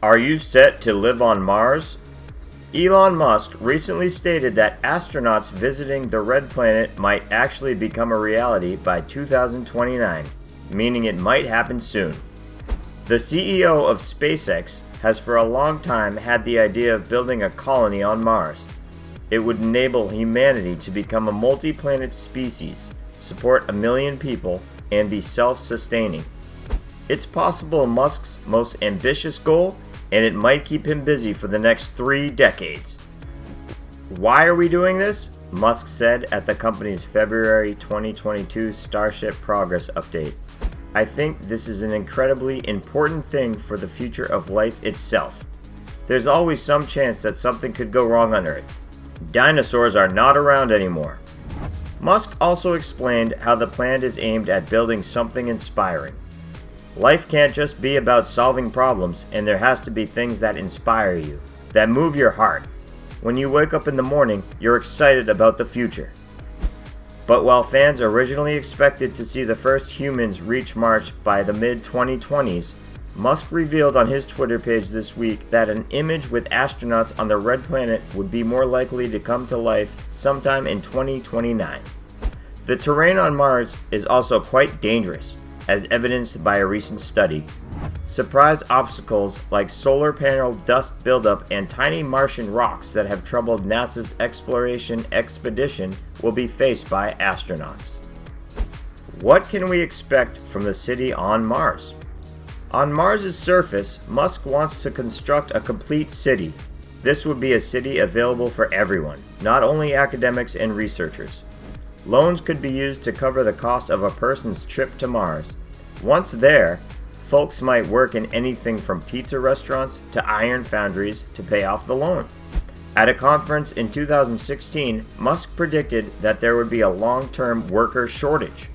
Are you set to live on Mars? Elon Musk recently stated that astronauts visiting the red planet might actually become a reality by 2029, meaning it might happen soon. The CEO of SpaceX has for a long time had the idea of building a colony on Mars. It would enable humanity to become a multi-planet species, support 1 million people, and be self-sustaining. It's possible Musk's most ambitious goal, and it might keep him busy for the next 3 decades. Why are we doing this? Musk said at the company's February 2022 Starship Progress update. I think this is an incredibly important thing for the future of life itself. There's always some chance that something could go wrong on Earth. Dinosaurs are not around anymore. Musk also explained how the plan is aimed at building something inspiring. Life can't just be about solving problems, and there has to be things that inspire you, that move your heart. When you wake up in the morning, you're excited about the future. But while fans originally expected to see the first humans reach Mars by the mid-2020s, Musk revealed on his Twitter page this week that an image with astronauts on the red planet would be more likely to come to life sometime in 2029. The terrain on Mars is also quite dangerous, as evidenced by a recent study. Surprise obstacles like solar panel dust buildup and tiny Martian rocks that have troubled NASA's exploration expedition will be faced by astronauts. What can we expect from the city on Mars? On Mars' surface, Musk wants to construct a complete city. This would be a city available for everyone, not only academics and researchers. Loans could be used to cover the cost of a person's trip to Mars. Once there, folks might work in anything from pizza restaurants to iron foundries to pay off the loan. At a conference in 2016, Musk predicted that there would be a long-term worker shortage.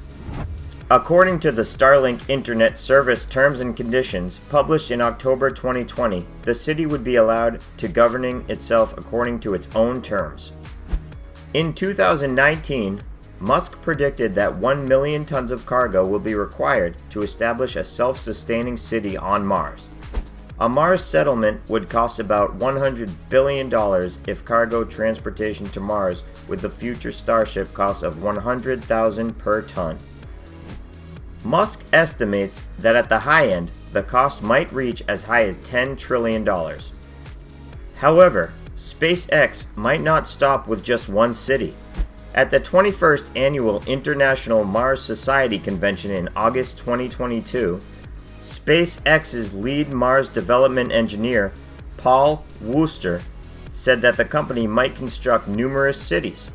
According to the Starlink Internet Service Terms and Conditions published in October 2020, the city would be allowed to governing itself according to its own terms. In 2019, Musk predicted that 1 million tons of cargo will be required to establish a self-sustaining city on Mars. A Mars settlement would cost about $100 billion if cargo transportation to Mars with the future Starship costs of $100,000 per ton. Musk estimates that at the high end, the cost might reach as high as $10 trillion. However, SpaceX might not stop with just one city. At the 21st Annual International Mars Society Convention in August 2022, SpaceX's lead Mars development engineer, Paul Wooster, said that the company might construct numerous cities.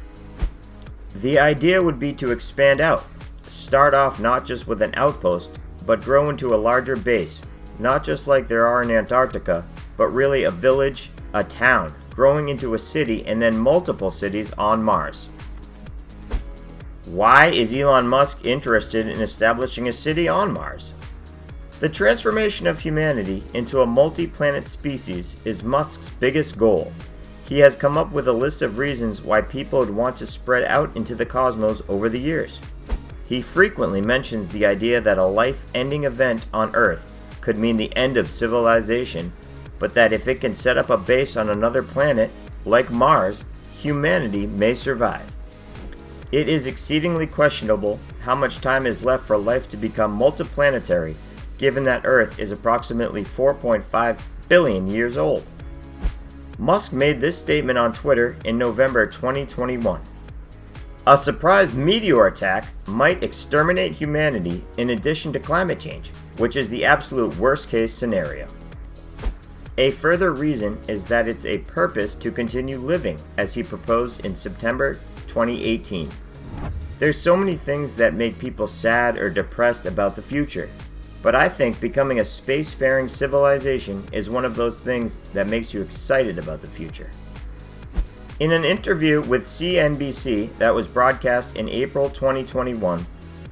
The idea would be to expand out, start off not just with an outpost, but grow into a larger base, not just like there are in Antarctica, but really a village, a town, growing into a city and then multiple cities on Mars. Why is Elon Musk interested in establishing a city on Mars? The transformation of humanity into a multi-planet species is Musk's biggest goal. He has come up with a list of reasons why people would want to spread out into the cosmos over the years. He frequently mentions the idea that a life-ending event on Earth could mean the end of civilization, but that if it can set up a base on another planet, like Mars, humanity may survive. It is exceedingly questionable how much time is left for life to become multiplanetary, given that Earth is approximately 4.5 billion years old. Musk made this statement on Twitter in November 2021. A surprise meteor attack might exterminate humanity in addition to climate change, which is the absolute worst-case scenario. A further reason is that it's a purpose to continue living, as he proposed in September 2018. There's so many things that make people sad or depressed about the future, but I think becoming a spacefaring civilization is one of those things that makes you excited about the future. In an interview with CNBC that was broadcast in April 2021,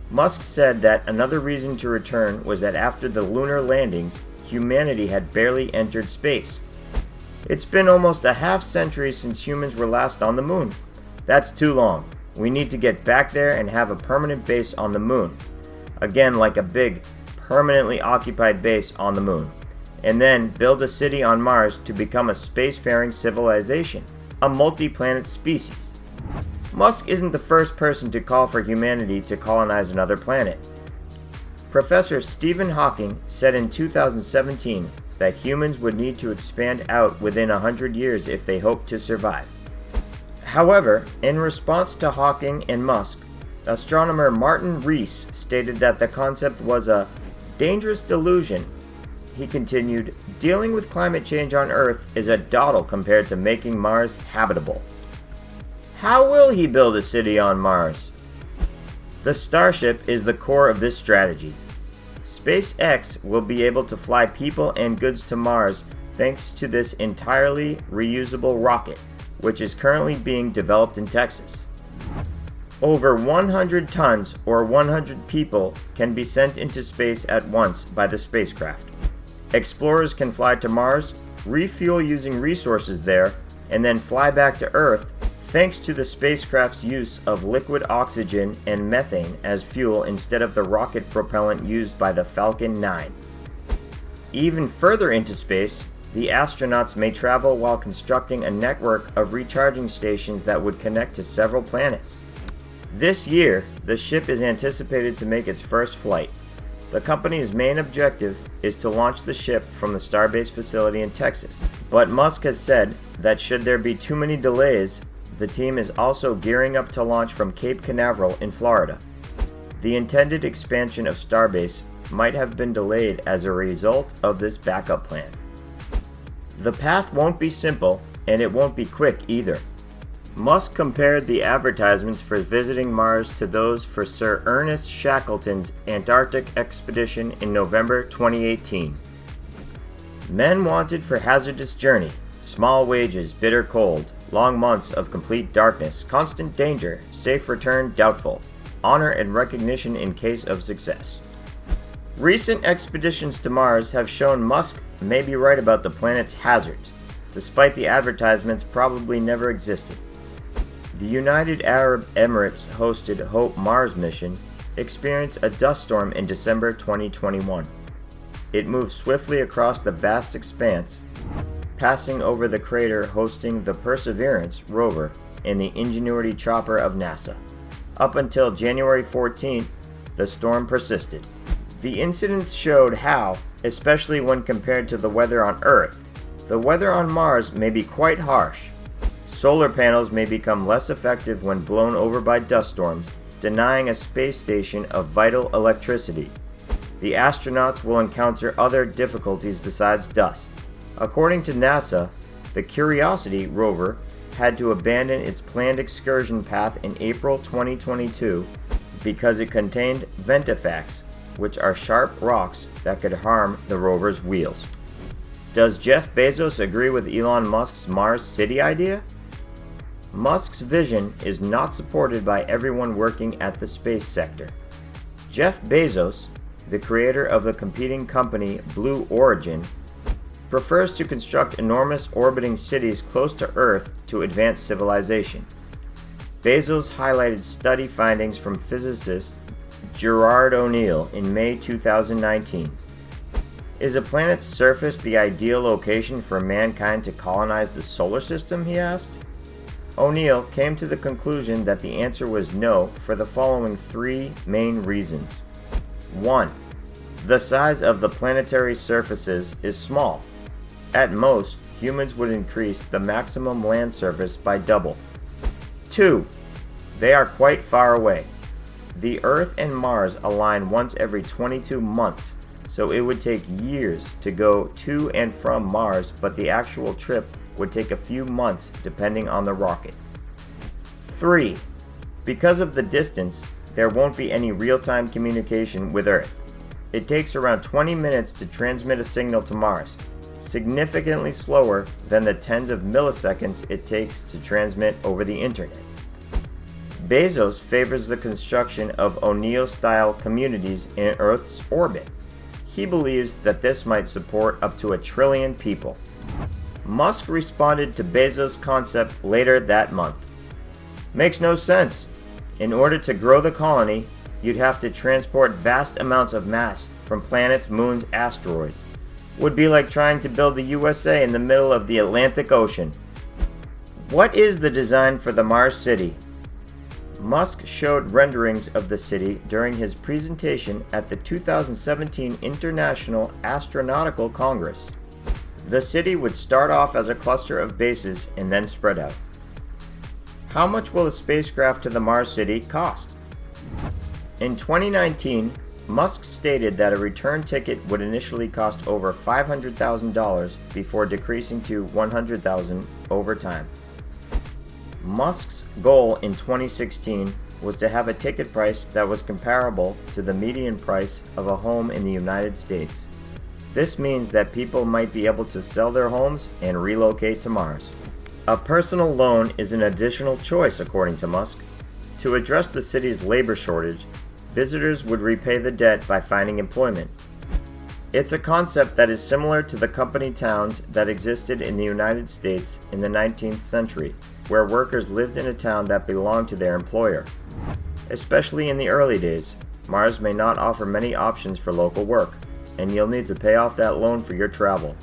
Musk said that another reason to return was that after the lunar landings, humanity had barely entered space. It's been almost a half-century since humans were last on the moon. That's too long. We need to get back there and have a permanent base on the moon. Again, like a big, permanently occupied base on the moon. and then build a city on Mars to become a spacefaring civilization, a multi-planet species. Musk isn't the first person to call for humanity to colonize another planet. Professor Stephen Hawking said in 2017 that humans would need to expand out within 100 years if they hoped to survive. However, in response to Hawking and Musk, astronomer Martin Rees stated that the concept was a dangerous delusion. He continued, "Dealing with climate change on Earth is a dawdle compared to making Mars habitable." How will he build a city on Mars? The Starship is the core of this strategy. SpaceX will be able to fly people and goods to Mars thanks to this entirely reusable rocket, which is currently being developed in Texas. Over 100 tons or 100 people can be sent into space at once by the spacecraft. Explorers can fly to Mars, refuel using resources there, and then fly back to Earth thanks to the spacecraft's use of liquid oxygen and methane as fuel instead of the rocket propellant used by the Falcon 9. Even further into space, the astronauts may travel while constructing a network of recharging stations that would connect to several planets. This year, the ship is anticipated to make its first flight. The company's main objective is to launch the ship from the Starbase facility in Texas, but Musk has said that should there be too many delays, the team is also gearing up to launch from Cape Canaveral in Florida. The intended expansion of Starbase might have been delayed as a result of this backup plan. The path won't be simple, and it won't be quick either. Musk compared the advertisements for visiting Mars to those for Sir Ernest Shackleton's Antarctic expedition in November 2018. Men wanted for hazardous journey, small wages, bitter cold, long months of complete darkness, constant danger, safe return doubtful, honor and recognition in case of success. Recent expeditions to Mars have shown Musk may be right about the planet's hazards, despite the advertisements probably never existed. The United Arab Emirates hosted Hope Mars mission experienced a dust storm in December 2021. It moved swiftly across the vast expanse, passing over the crater hosting the Perseverance rover and the Ingenuity chopper of NASA. Up until January 14th, the storm persisted. The incidents showed how, especially when compared to the weather on Earth, the weather on Mars may be quite harsh. Solar panels may become less effective when blown over by dust storms, denying a space station of vital electricity. The astronauts will encounter other difficulties besides dust. According to NASA, the Curiosity rover had to abandon its planned excursion path in April 2022 because it contained ventifacts, which are sharp rocks that could harm the rover's wheels. Does Jeff Bezos agree with Elon Musk's Mars City idea? Musk's vision is not supported by everyone working at the space sector. Jeff Bezos, the creator of the competing company Blue Origin, prefers to construct enormous orbiting cities close to Earth to advance civilization. Bezos highlighted study findings from physicist Gerard O'Neill in May 2019. Is a planet's surface the ideal location for mankind to colonize the solar system, he asked? O'Neill came to the conclusion that the answer was no for the following three main reasons. 1. The size of the planetary surfaces is small. At most, humans would increase the maximum land surface by double. 2. They are quite far away. The Earth and Mars align once every 22 months, so it would take years to go to and from Mars, but the actual trip would take a few months depending on the rocket. 3. Because of the distance, there won't be any real-time communication with Earth. It takes around 20 minutes to transmit a signal to Mars, significantly slower than the tens of milliseconds it takes to transmit over the internet. Bezos favors the construction of O'Neill-style communities in Earth's orbit. He believes that this might support up to 1 trillion people. Musk responded to Bezos' concept later that month. Makes no sense. In order to grow the colony, you'd have to transport vast amounts of mass from planets, moons, asteroids. Would be like trying to build the USA in the middle of the Atlantic Ocean. What is the design for the Mars city? Musk showed renderings of the city during his presentation at the 2017 International Astronautical Congress. The city would start off as a cluster of bases and then spread out. How much will a spacecraft to the Mars city cost? In 2019, Musk stated that a return ticket would initially cost over $500,000 before decreasing to $100,000 over time. Musk's goal in 2016 was to have a ticket price that was comparable to the median price of a home in the United States. This means that people might be able to sell their homes and relocate to Mars. A personal loan is an additional choice, according to Musk. To address the city's labor shortage, visitors would repay the debt by finding employment. It's a concept that is similar to the company towns that existed in the United States in the 19th century, where workers lived in a town that belonged to their employer. Especially in the early days, Mars may not offer many options for local work, and you'll need to pay off that loan for your travel.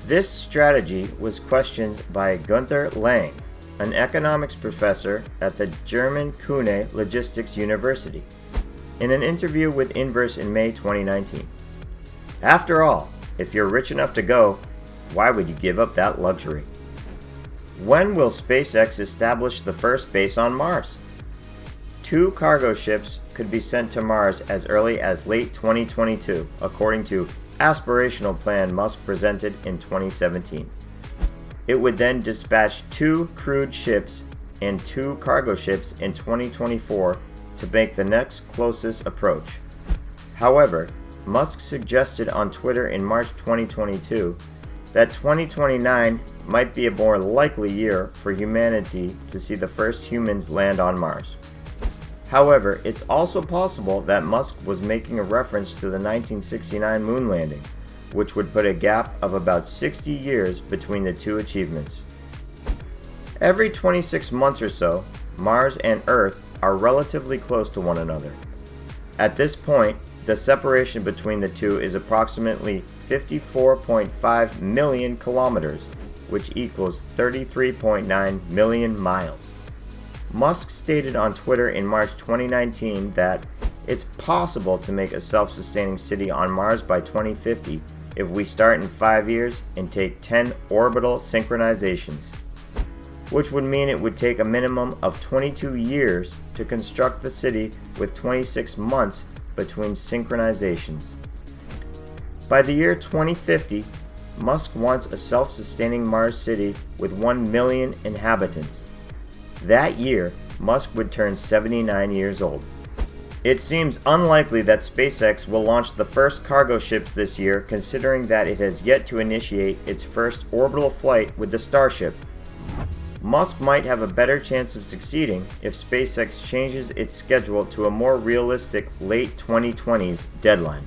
This strategy was questioned by Gunther Lang, an economics professor at the German Kuhne Logistics University, in an interview with Inverse in May 2019. After all, if you're rich enough to go, why would you give up that luxury? When will SpaceX establish the first base on Mars? 2 cargo ships could be sent to Mars as early as late 2022, according to aspirational plan Musk presented in 2017. It would then dispatch 2 crewed ships and 2 cargo ships in 2024 to make the next closest approach. However, Musk suggested on Twitter in March 2022 that 2029 might be a more likely year for humanity to see the first humans land on Mars. However, it's also possible that Musk was making a reference to the 1969 moon landing, which would put a gap of about 60 years between the 2 achievements. Every 26 months or so, Mars and Earth are relatively close to one another. At this point, the separation between the 2 is approximately 54.5 million kilometers, which equals 33.9 million miles. Musk stated on Twitter in March 2019 that it's possible to make a self-sustaining city on Mars by 2050 if we start in 5 years and take 10 orbital synchronizations, which would mean it would take a minimum of 22 years to construct the city with 26 months between synchronizations. By the year 2050, Musk wants a self-sustaining Mars city with 1 million inhabitants. That year, Musk would turn 79 years old. It seems unlikely that SpaceX will launch the first cargo ships this year, considering that it has yet to initiate its first orbital flight with the Starship. Musk might have a better chance of succeeding if SpaceX changes its schedule to a more realistic late 2020s deadline.